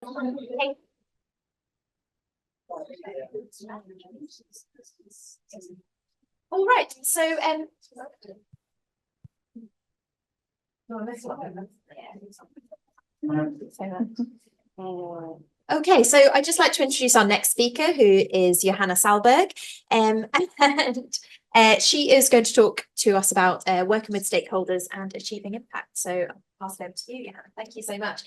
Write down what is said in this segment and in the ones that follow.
Okay. All right, so okay, so I'd just like to introduce our next speaker, who is Yohanna Sallberg, and she is going to talk to us about working with stakeholders and achieving impact. So I'll pass it over to you, Yohanna. Thank you so much.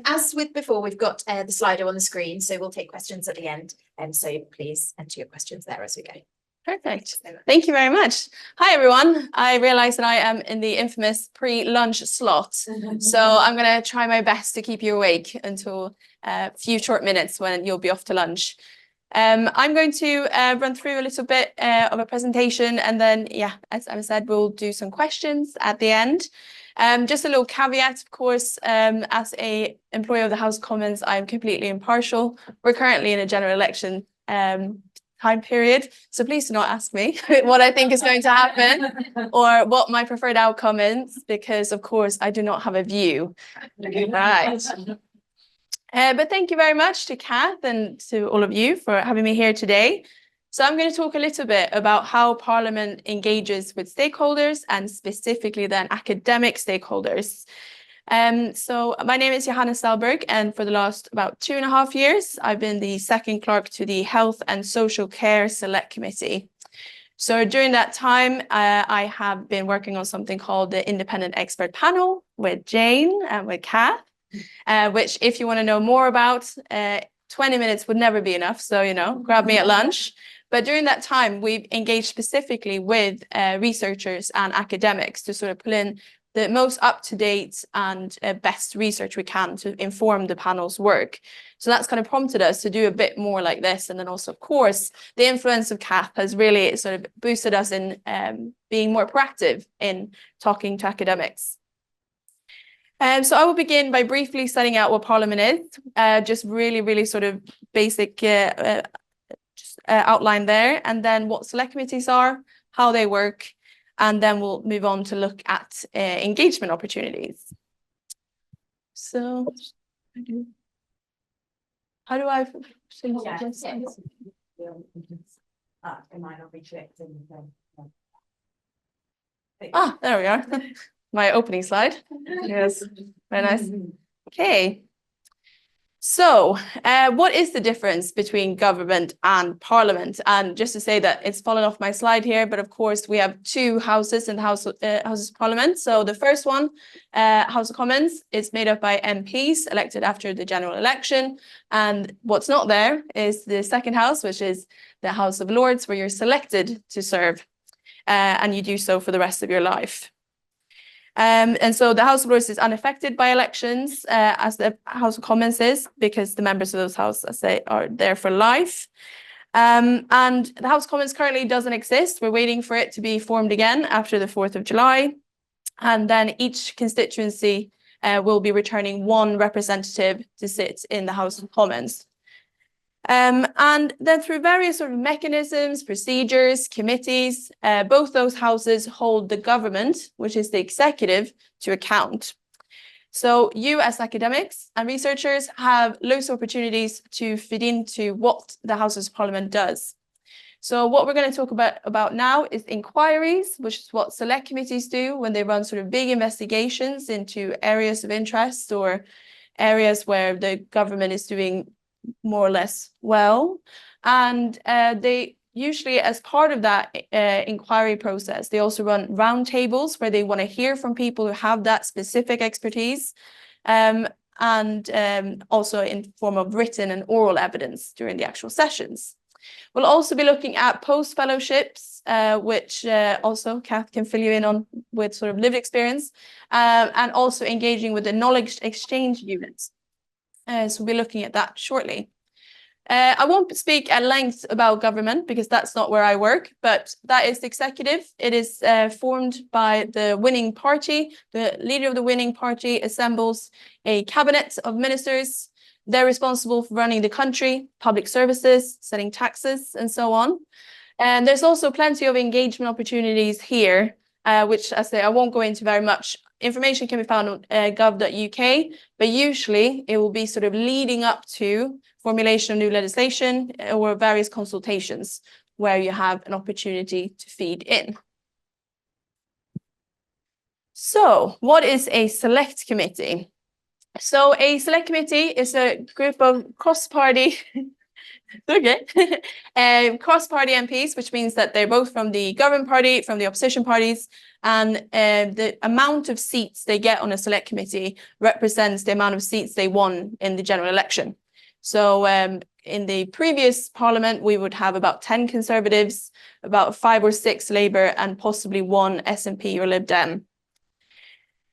As with before, we've got the Slido on the screen, so we'll take questions at the end. So please enter your questions there as we go. Perfect. Thank you very much. Hi, everyone. I realize that I am in the infamous pre-lunch slot. So I'm going to try my best to keep you awake until a few short minutes when you'll be off to lunch. I'm going to run through a little bit of a presentation, and then, yeah, as I said, we'll do some questions at the end. Just a little caveat, of course, as a employee of the House of Commons, I'm completely impartial. We're currently in a general election time period, so please do not ask me what I think is going to happen or what my preferred outcome is, because of course I do not have a view. Right. But thank you very much to Kath and to all of you for having me here today. So I'm going to talk a little bit about how Parliament engages with stakeholders, and specifically then academic stakeholders. So my name is Yohanna Sallberg, and for the last about 2.5 years, I've been the second clerk to the Health and Social Care Select Committee. So during that time, I have been working on something called the Independent Expert Panel with Jane and with Kath, which if you want to know more about, 20 minutes would never be enough. So, you know, grab me at lunch. But during that time, we've engaged specifically with researchers and academics to sort of pull in the most up-to-date and best research we can to inform the panel's work. So that's kind of prompted us to do a bit more like this. And then also, of course, the influence of Kath has really sort of boosted us in being more proactive in talking to academics. So I will begin by briefly setting out what Parliament is, just really sort of basic outline there, and then what select committees are, how they work, and then we'll move on to look at engagement opportunities. So, how do I change this? It might not be checked in. Ah, there we are. My opening slide. Yes, very nice. Okay. So, what is the difference between government and Parliament? And just to say that it's fallen off my slide here, but of course we have two houses in the Houses of Parliament. So the first one, House of Commons, is made up by MPs elected after the general election. And what's not there is the second house, which is the House of Lords, where you're selected to serve, and you do so for the rest of your life. And so the House of Lords is unaffected by elections, as the House of Commons is, because the members of those houses, as they are there for life. And the House of Commons currently doesn't exist. We're waiting for it to be formed again after the 4th of July. And then each constituency will be returning one representative to sit in the House of Commons. And then through various sort of mechanisms, procedures, committees, both those houses hold the government, which is the executive, to account. So you as academics and researchers have loads of opportunities to fit into what the Houses of Parliament does. So what we're going to talk about now is inquiries, which is what select committees do when they run sort of big investigations into areas of interest or areas where the government is doing more or less well. And they usually, as part of that inquiry process, they also run roundtables where they want to hear from people who have that specific expertise, and also in form of written and oral evidence during the actual sessions. We'll also be looking at post-fellowships, which also Kath can fill you in on with sort of lived experience, and also engaging with the knowledge exchange units. So we'll be looking at that shortly. I won't speak at length about government because that's not where I work, but that is the executive. It is formed by the winning party. The leader of the winning party assembles a cabinet of ministers. They're responsible for running the country, public services, setting taxes, and so on. And there's also plenty of engagement opportunities here, which I won't go into very much information can be found on gov.uk, but usually it will be sort of leading up to formulation of new legislation or various consultations where you have an opportunity to feed in. So what is a select committee? So a select committee is a group of cross-party cross-party MPs, which means that they're both from the governing party, from the opposition parties, and the amount of seats they get on a select committee represents the amount of seats they won in the general election. So in the previous parliament, we would have about 10 Conservatives, about 5 or 6 Labour, and possibly 1 SNP or Lib Dem.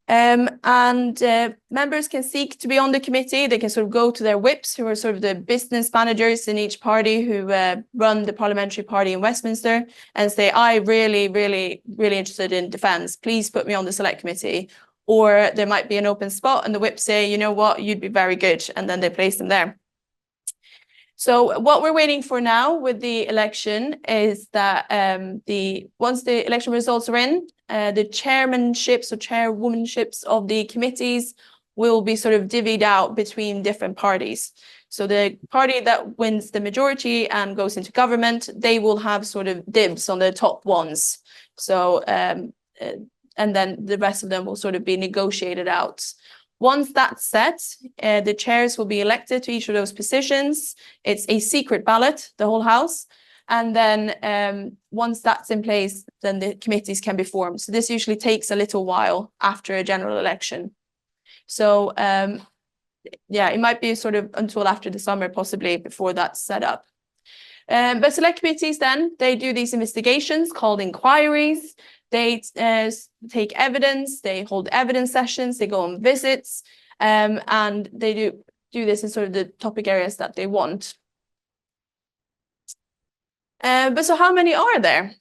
Members can seek to be on the committee. They can sort of go to their whips, who are sort of the business managers in each party who run the parliamentary party in Westminster, and say, I really interested in defence. Please put me on the select committee. Or there might be an open spot and the whips say, you know what, you'd be very good. And then they place them there. So what we're waiting for now with the election is that once the election results are in, the chairmanships or chairwomanships of the committees will be sort of divvied out between different parties. So the party that wins the majority and goes into government, they will have sort of dibs on the top ones. So and then the rest of them will sort of be negotiated out. Once that's set, the chairs will be elected to each of those positions. It's a secret ballot, the whole house. And then once that's in place, then the committees can be formed. So this usually takes a little while after a general election. So yeah, it might be sort of until after the summer, possibly, before that's set up. But select committees then, they do these investigations called inquiries. They take evidence, they hold evidence sessions, they go on visits, and they do this in sort of the topic areas that they want. But so how many are there?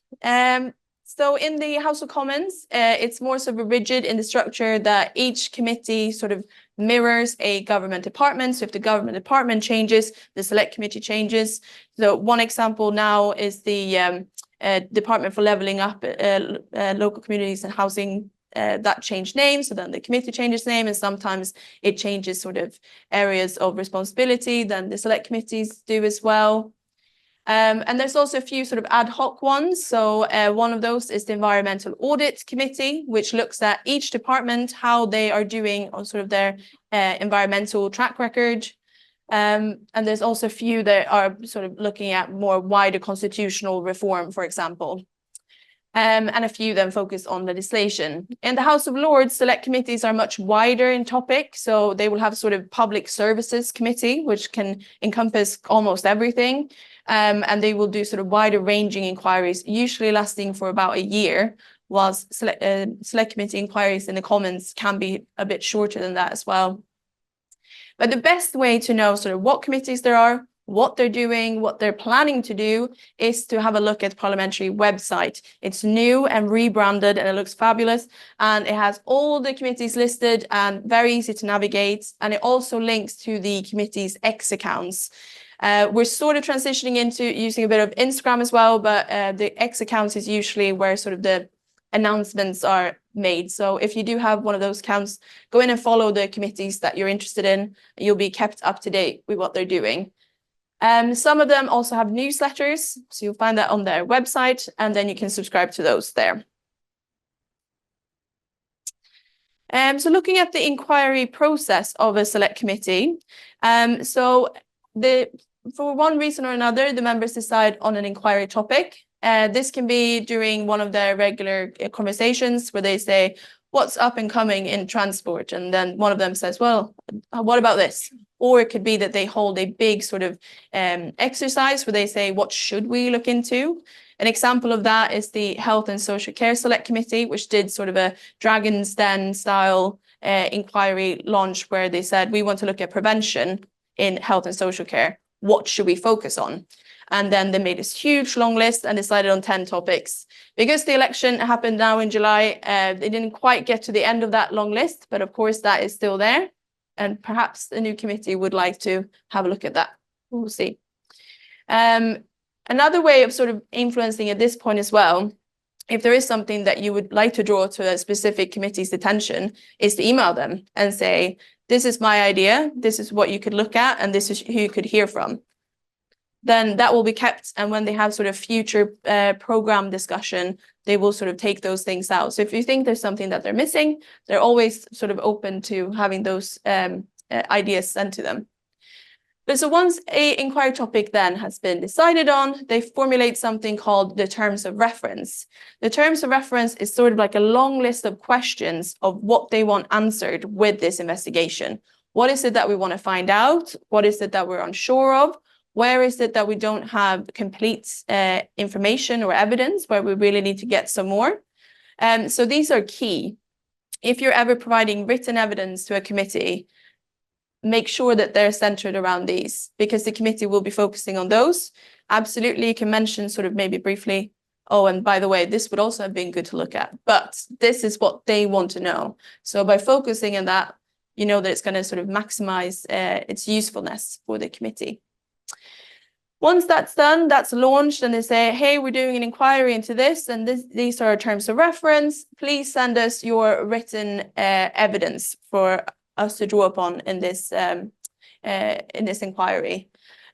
So in the House of Commons, it's more sort of rigid in the structure that each committee sort of mirrors a government department. So if the government department changes, the select committee changes. So one example now is the Department for Levelling Up Local Communities and Housing, that changed name. So then the committee changes name, and sometimes it changes sort of areas of responsibility. Then the select committees do as well. And there's also a few sort of ad hoc ones. So one of those is the Environmental Audit Committee, which looks at each department, how they are doing on sort of their environmental track record. And there's also a few that are sort of looking at more wider constitutional reform, for example. And a few then focus on legislation. In the House of Lords, select committees are much wider in topic. So they will have sort of Public Services Committee, which can encompass almost everything. And they will do sort of wider ranging inquiries, usually lasting for about a year, whilst select committee inquiries in the Commons can be a bit shorter than that as well. But the best way to know sort of what committees there are, what they're doing, what they're planning to do, is to have a look at the parliamentary website. It's new and rebranded and it looks fabulous. And it has all the committees listed and very easy to navigate. And it also links to the committee's X accounts. We're sort of transitioning into using a bit of Instagram as well, but the X accounts is usually where sort of the announcements are made. So if you do have one of those accounts, go in and follow the committees that you're interested in. You'll be kept up to date with what they're doing. Some of them also have newsletters, so you'll find that on their website, and then you can subscribe to those there. So looking at the inquiry process of a select committee, for one reason or another, the members decide on an inquiry topic. This can be during one of their regular conversations where they say, what's up and coming in transport? And then one of them says, well, what about this? Or it could be that they hold a big sort of exercise where they say, what should we look into? An example of that is the Health and Social Care Select Committee, which did sort of a Dragon's Den style inquiry launch where they said, we want to look at prevention in health and social care. What should we focus on? And then they made this huge long list and decided on 10 topics. Because the election happened now in July, they didn't quite get to the end of that long list, but of course that is still there. And perhaps the new committee would like to have a look at that. We'll see. Another way of sort of influencing at this point as well if there is something that you would like to draw to a specific committee's attention, is to email them and say, this is my idea, this is what you could look at, and this is who you could hear from. Then that will be kept, and when they have sort of future program discussion, they will sort of take those things out. So if you think there's something that they're missing, they're always sort of open to having those ideas sent to them. But so once a inquiry topic then has been decided on, they formulate something called the terms of reference. The terms of reference is sort of like a long list of questions of what they want answered with this investigation. What is it that we want to find out? What is it that we're unsure of? Where is it that we don't have complete information or evidence where we really need to get some more? So these are key. If you're ever providing written evidence to a committee, make sure that they're centered around these, because the committee will be focusing on those. Absolutely, you can mention sort of maybe briefly, oh, and by the way, this would also have been good to look at, but this is what they want to know. So by focusing on that, you know that it's going to sort of maximize its usefulness for the committee. Once that's done, that's launched, and they say, hey, we're doing an inquiry into this, and these are our terms of reference. Please send us your written evidence for us to draw upon in this inquiry.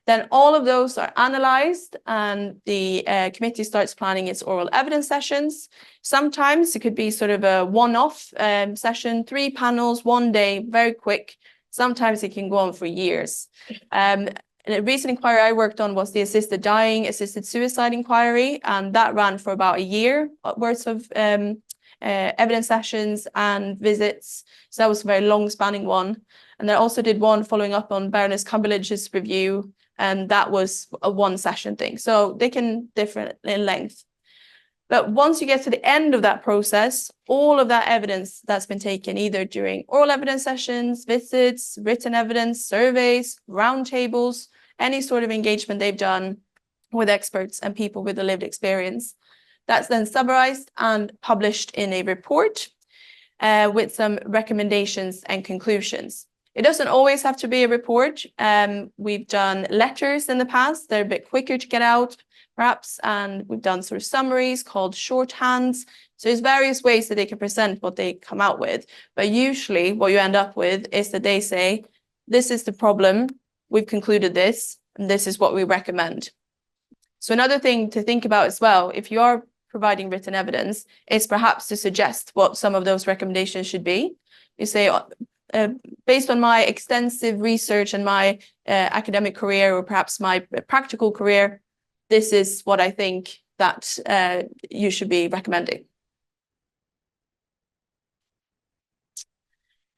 Then all of those are analyzed, and the committee starts planning its oral evidence sessions. Sometimes it could be sort of a one-off session, 3 panels, 1 day, very quick. Sometimes it can go on for years. A recent inquiry I worked on was the assisted dying, assisted suicide inquiry, and that ran for about a year worth of evidence sessions and visits. So that was a very long spanning one. And I also did one following up on Baroness Cumberledge's review, and that was a 1 session thing. So they can differ in length. But once you get to the end of that process, all of that evidence that's been taken either during oral evidence sessions, visits, written evidence, surveys, roundtables, any sort of engagement they've done with experts and people with a lived experience, that's then summarized and published in a report with some recommendations and conclusions. It doesn't always have to be a report. We've done letters in the past. They're a bit quicker to get out, perhaps, and we've done sort of summaries called shorthands. So there's various ways that they can present what they come out with. But usually what you end up with is that they say, this is the problem, we've concluded this, and this is what we recommend. So another thing to think about as well, if you are providing written evidence, is perhaps to suggest what some of those recommendations should be. You say, based on my extensive research and my academic career, or perhaps my practical career, this is what I think that you should be recommending.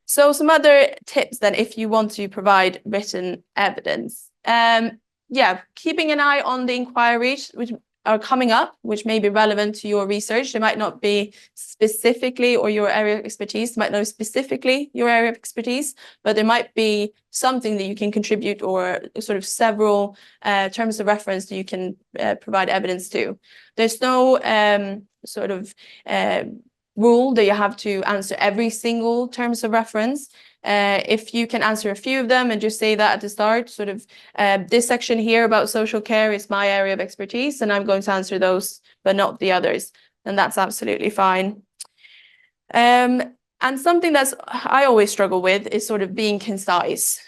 So some other tips then, if you want to provide written evidence. Yeah, keeping an eye on the inquiries which are coming up, which may be relevant to your research. They might not be specifically, or your area of expertise, might not be specifically your area of expertise, but there might be something that you can contribute, or sort of several terms of reference that you can provide evidence to. There's no sort of rule that you have to answer every single terms of reference. If you can answer a few of them and just say that at the start, sort of this section here about social care is my area of expertise, and I'm going to answer those, but not the others, then that's absolutely fine. And something that's I always struggle with is sort of being concise,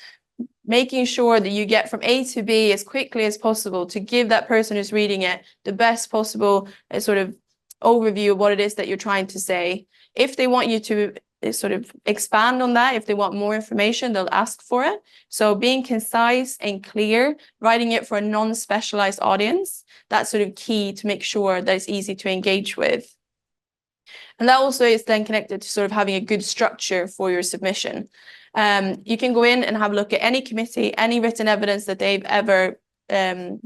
making sure that you get from A to B as quickly as possible to give that person who's reading it the best possible sort of overview of what it is that you're trying to say. If they want you to sort of expand on that, if they want more information, they'll ask for it. So being concise and clear, writing it for a non-specialized audience, that's sort of key to make sure that it's easy to engage with. And that also is then connected to sort of having a good structure for your submission. You can go in and have a look at any committee, any written evidence that they've ever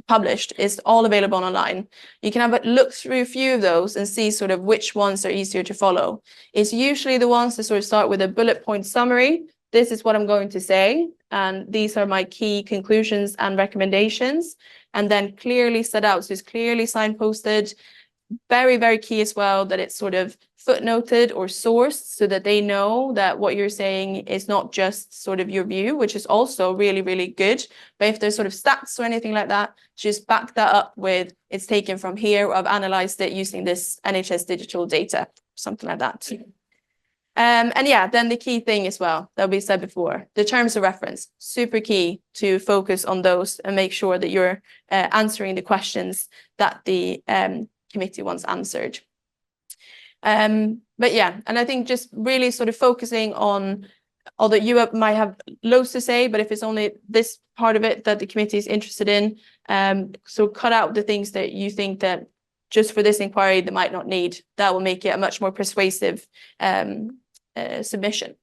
published is all available online. You can have a look through a few of those and see sort of which ones are easier to follow. It's usually the ones that sort of start with a bullet point summary. This is what I'm going to say, and these are my key conclusions and recommendations, and then clearly set out. So it's clearly signposted, very, very key as well that it's sort of footnoted or sourced so that they know that what you're saying is not just sort of your view, which is also really, really good. But if there's sort of stats or anything like that, just back that up with it's taken from here, or I've analyzed it using this NHS digital data, something like that. And yeah, then the key thing as well that we said before, the terms of reference, super key to focus on those and make sure that you're answering the questions that the committee wants answered. But yeah, and I think just really sort of focusing on, although you might have loads to say, but if it's only this part of it that the committee is interested in, so cut out the things that you think that just for this inquiry they might not need. That will make it a much more persuasive submission.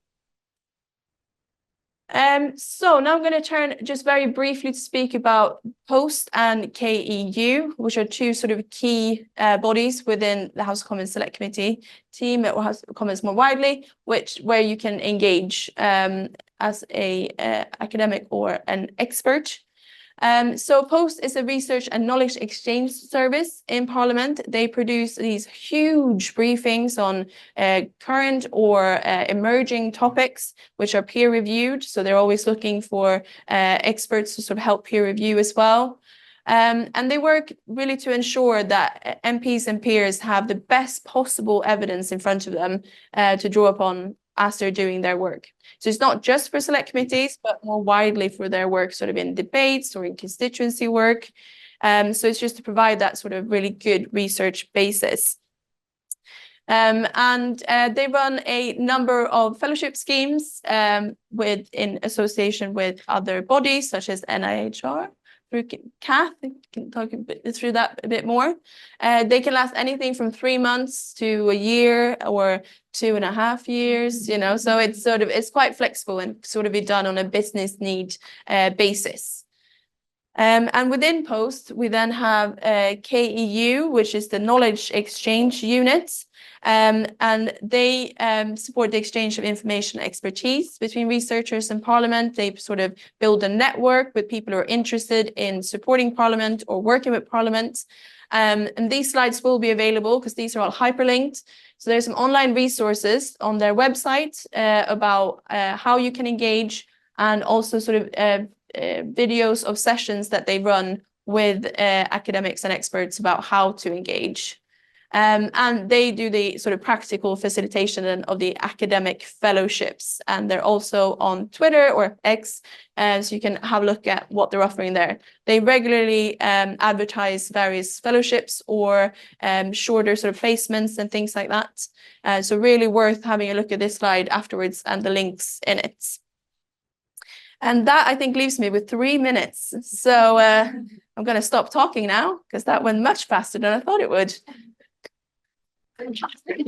So now I'm going to turn just very briefly to speak about POST and KEU, which are two sort of key bodies within the House of Commons Select Committee team, or House of Commons more widely, where you can engage as a academic or an expert. So POST is a research and knowledge exchange service in Parliament. They produce these huge briefings on current or emerging topics, which are peer reviewed. So they're always looking for experts to sort of help peer review as well. And they work really to ensure that MPs and peers have the best possible evidence in front of them to draw upon as they're doing their work. So it's not just for select committees, but more widely for their work sort of in debates or in constituency work. So it's just to provide that sort of really good research basis. And they run a number of fellowship schemes in association with other bodies such as NIHR. Through Kath, I can talk through that a bit more. They can last anything from 3 months to a year or 2.5 years, you know, so it's quite flexible and sort of be done on a business need basis. And within POST, we then have KEU, which is the Knowledge Exchange Unit. And they support the exchange of information and expertise between researchers and Parliament. They sort of build a network with people who are interested in supporting Parliament or working with Parliament. And these slides will be available because these are all hyperlinked. So there's some online resources on their website about how you can engage, and also sort of videos of sessions that they run with academics and experts about how to engage. And they do the sort of practical facilitation of the academic fellowships, and they're also on Twitter or X, so you can have a look at what they're offering there. They regularly advertise various fellowships or shorter sort of placements and things like that. So really worth having a look at this slide afterwards and the links in it. And that, I think, leaves me with 3 minutes. So I'm going to stop talking now because that went much faster than I thought it would. Thank you. Thank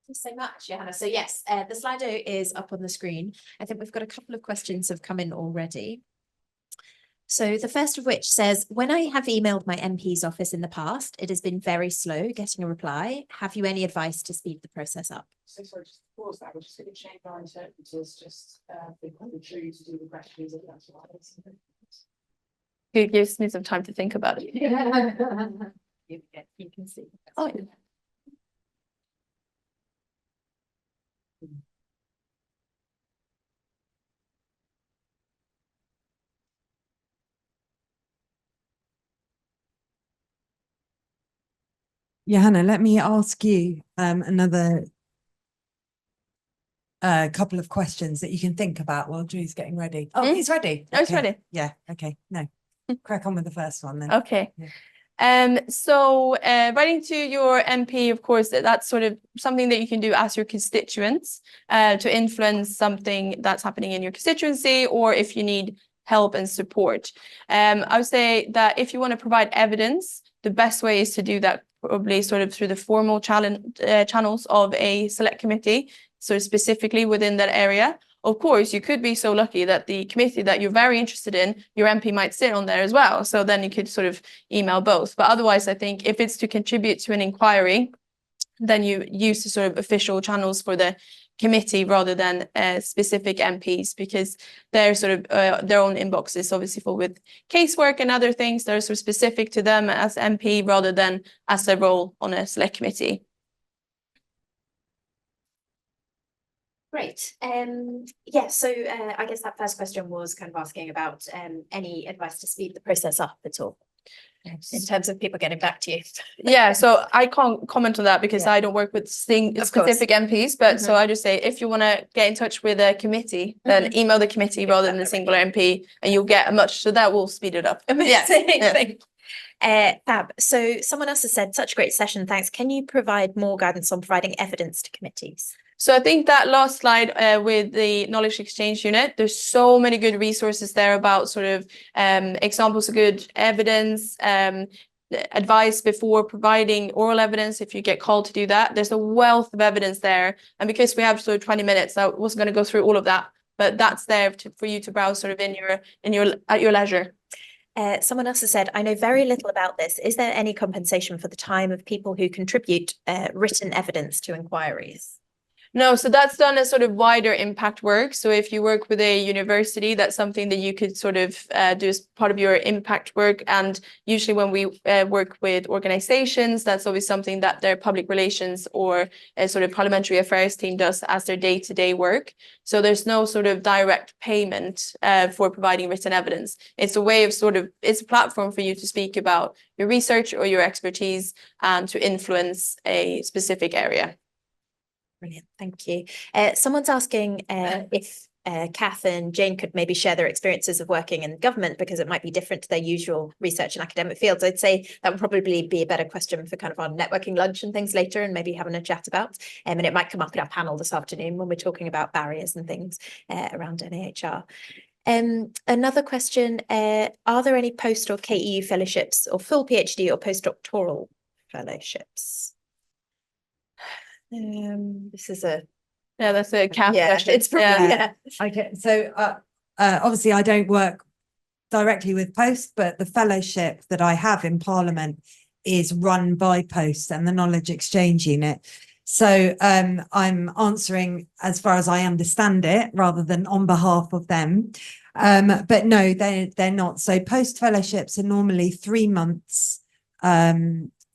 you so much, Johanna. So yes, the Slido is up on the screen. I think we've got a couple of questions have come in already. So the first of which says, when I have emailed my MP's office in the past, it has been very slow getting a reply. Have you any advice to speed the process up? So sorry, just pause that. We're just going to change our interpreters just be true to do the questions if that's what it is. It gives me some time to think about it. You can see. Oh, yeah. Johanna, let me ask you another couple of questions that you can think about while Drew's getting ready. Oh, he's ready. Oh, it's ready. Yeah, okay. No, crack on with the first one then. Okay. Yeah. So writing to your MP, of course, that's sort of something that you can do as your constituents to influence something that's happening in your constituency, or if you need help and support. I would say that if you want to provide evidence, the best way is to do that probably sort of through the formal channels of a select committee, so specifically within that area. Of course, you could be so lucky that the committee that you're very interested in, your MP might sit on there as well. So then you could sort of email both. But otherwise, I think if it's to contribute to an inquiry, then you use the sort of official channels for the committee rather than specific MPs, because their sort of their own inbox is obviously full with casework and other things that are sort of specific to them as MP rather than as a role on a select committee. Great. Yeah, so I guess that first question was kind of asking about any advice to speed the process up at all in terms of people getting back to you. Yeah, so I can't comment on that because Yeah. I don't work with Of specific MPs, but so Mhm. I just say if you want to get in touch with a committee, then Mhm. email the committee rather than a singular MP, and you'll get a much. So that will speed it up. Amazing. Yeah. Fab. So someone else has said, such a great session, thanks. Can you provide more guidance on providing evidence to committees? So I think that last slide with the knowledge exchange unit, there's so many good resources there about sort of examples of good evidence, advice before providing oral evidence if you get called to do that. There's a wealth of evidence there. And because we have sort of 20 minutes, I wasn't going to go through all of that, but that's there for you to browse sort of at your leisure. Someone else has said, I know very little about this. Is there any compensation for the time of people who contribute written evidence to inquiries? No, so that's done as sort of wider impact work. So if you work with a university, that's something that you could sort of do as part of your impact work. And usually when we work with organizations, that's always something that their public relations or a sort of parliamentary affairs team does as their day-to-day work. So there's no sort of direct payment for providing written evidence. It's a way of it's a platform for you to speak about your research or your expertise and to influence a specific area. Brilliant, thank you. Someone's asking if Kath and Jane could maybe share their experiences of working in government, because it might be different to their usual research and academic fields. I'd say that would probably be a better question for kind of our networking lunch and things later, and maybe having a chat about. And it might come up in our panel this afternoon when we're talking about barriers and things around NAHR. Another question, are there any post or KEU fellowships or full PhD or postdoctoral fellowships? This is that's a Kath question. It's probably Okay, so obviously I don't work directly with Post, but the fellowship that I have in Parliament is run by Post and the Knowledge Exchange Unit. So I'm answering as far as I understand it, rather than on behalf of them. But no, they're not. So Post fellowships are normally 3 months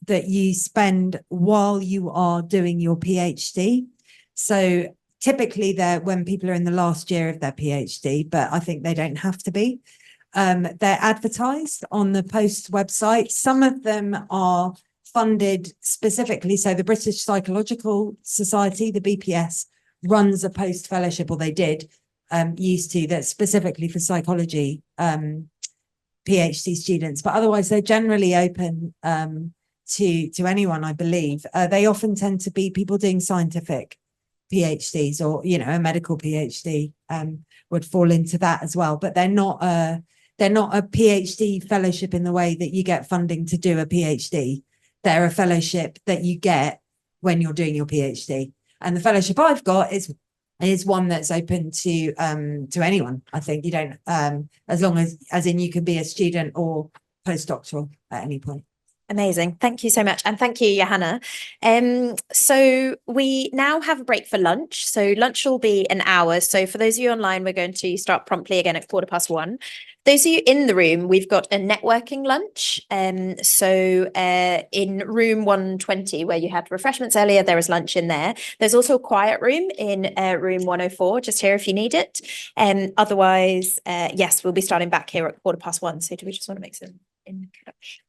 that you spend while you are doing your PhD. So typically they're when people are in the last year of their PhD, but I think they don't have to be. They're advertised on the Post website. Some of them are funded specifically. So the British Psychological Society, the BPS, runs a Post fellowship, or they did, used to, that's specifically for psychology PhD students. But otherwise, they're generally open to anyone, I believe. They often tend to be people doing scientific PhDs, or a medical PhD would fall into that as well. But they're not a PhD fellowship in the way that you get funding to do a PhD. They're a fellowship that you get when you're doing your PhD. And the fellowship I've got is one that's open to anyone. I think you don't as long as in you can be a student or postdoctoral at any point. Amazing. Thank you so much. And thank you, Johanna. So we now have a break for lunch. So lunch will be an hour. So for those of you online, we're going to start promptly again at 1:15. Those of you in the room, we've got a networking lunch. So in room 120, where you had refreshments earlier, there is lunch in there. There's also a quiet room in room 104, just here if you need it. Otherwise, yes, we'll be starting back here at 1:15. So do we just want to make some introduction?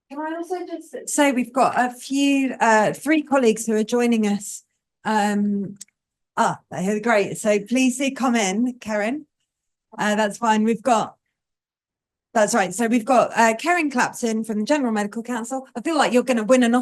Can I also just say we've got a few, 3 colleagues who are joining us. They're great. So please do come in, Karen. That's fine. That's right. So we've got Karen Clapton from the General Medical Council. I feel like you're going to win an